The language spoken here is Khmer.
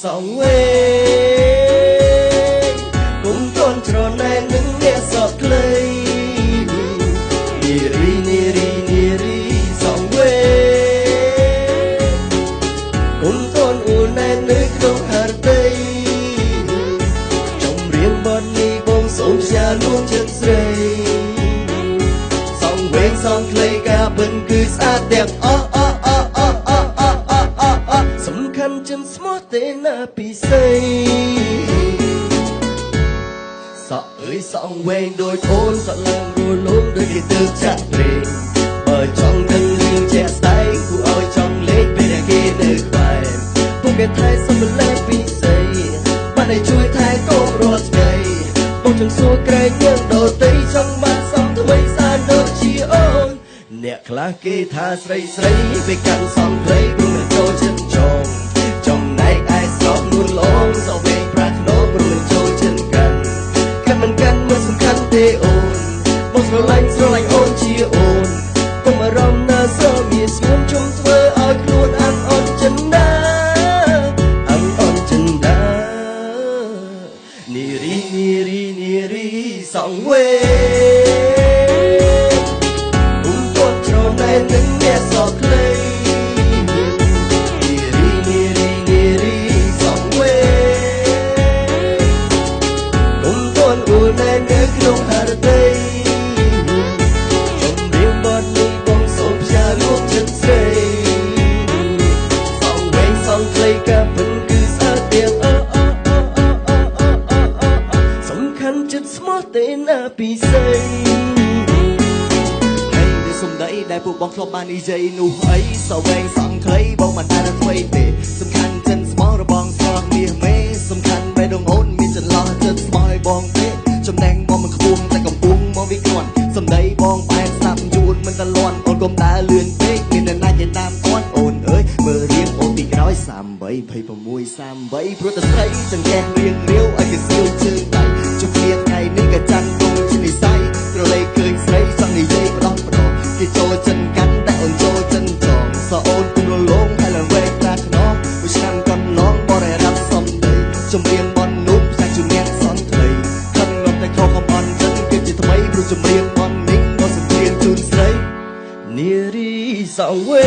សងវេគុំតន់ច្រណែននឹងអ្នកសក់ខ្លីនារីសងវេគុំតន់អ៊ូណែននៅក្នុងហារតីចំរៀងបននេះបងសូមជាលួងចិត្តស្រីសងវែងសងខ្លីកាពិនគឺស្អាតទាំងអស់សំខាន់ចិនស្មោះទេណាពិសេសក់អើយសងវែងដូចអូនសក់ឡើងរលូនដូចគេទើបចាក់ព្រេងបើចង់ដឹងរឿងជាក់ស្ដែងគួរឲ្យចង់លេងពេលគេនៅក្បែរពួកគេថែសម្បលែពិសេបានឲ្យជួយថែកូនរាល់ថ្ងៃបងចង់សួរក្រែងយើងដតីចង់បានសំថ្មីស្អាតដូចជាអូនអ្នកខ្លះគេថាស្រីពេលកាន់សំព្រៃព្រោះមិនចូលចិត្តចងចំណែកឯស្រោបនួនឡងសវែងប្រាក់ណូព្រោះមិនចូលចិត្តកាន់មិនកាន់មិនសំខាន់ទេអូនបងស្រឡាញ់អូនជាអូនកុំអារម្មណ៍ណាស្រមានស្ងួនជុំធ្វើឲ្យខ្លួនអាំងអន់ចិនដានារីសងវេគុំតន់ច្រណែននឹងអ្នកសក់ខ្លីនារីសងវេគុំតន់អ៊ូណែននៅក្នុងហារតីចំរៀងបននេះបងសូមជាលួងចិត្តស្រីសងវែងសងខ្លីកាពិនគឺស្អាតទាំងសំខាន់ចិត្តស្មោះទេណាពិសេសសំដីដែលពួកបងធ្លាប់បាននិយាយនោះអីសវែងសងខ្លីបងមិនដែលថ្មីទេសំខាន់ចិនស្មោះរបងស្រស់មាសមេសំខាន់បេះដូងអូនមានចន្លោះចិត្តស្មោះឲ្យបងទេចំណេញមកមិនខ្ពស់តែកំពុងមកវាគ្រាន់សំដីបងផ្អែមស្ដាប់យួនមិនតលាន់អូនកុំដើរលឿនពេកមានអ្នកណាគេតាមអត់អូនអើយមើលរៀងអូនទីក្រោយ38 26ព្រោះតែស្រីចង្កេះរៀងរាវឲ្យគេសៀវជើងដៃជុំគ្នាថ្ងៃនេះក៏ចាំគង់ជានិស័យក្រឡេកឃើញស្រីចង់និយាយម្ដងគេចូលចិនកាន់តែអូនចូលចិនចងសអូនគុំរលងហើយឡើងវែងតាខ្នងមួយឆ្នាំកន្លងបរិរ័តសំដីចំរៀងបននោះផ្សាច់ជំនះសនខ្លីខំងប់តែខុសកំអន់ចិនគឺជាថ្មីព្រោះចំរៀងបននេះមកសម្រៀងជូនស្រីនារីសងវេ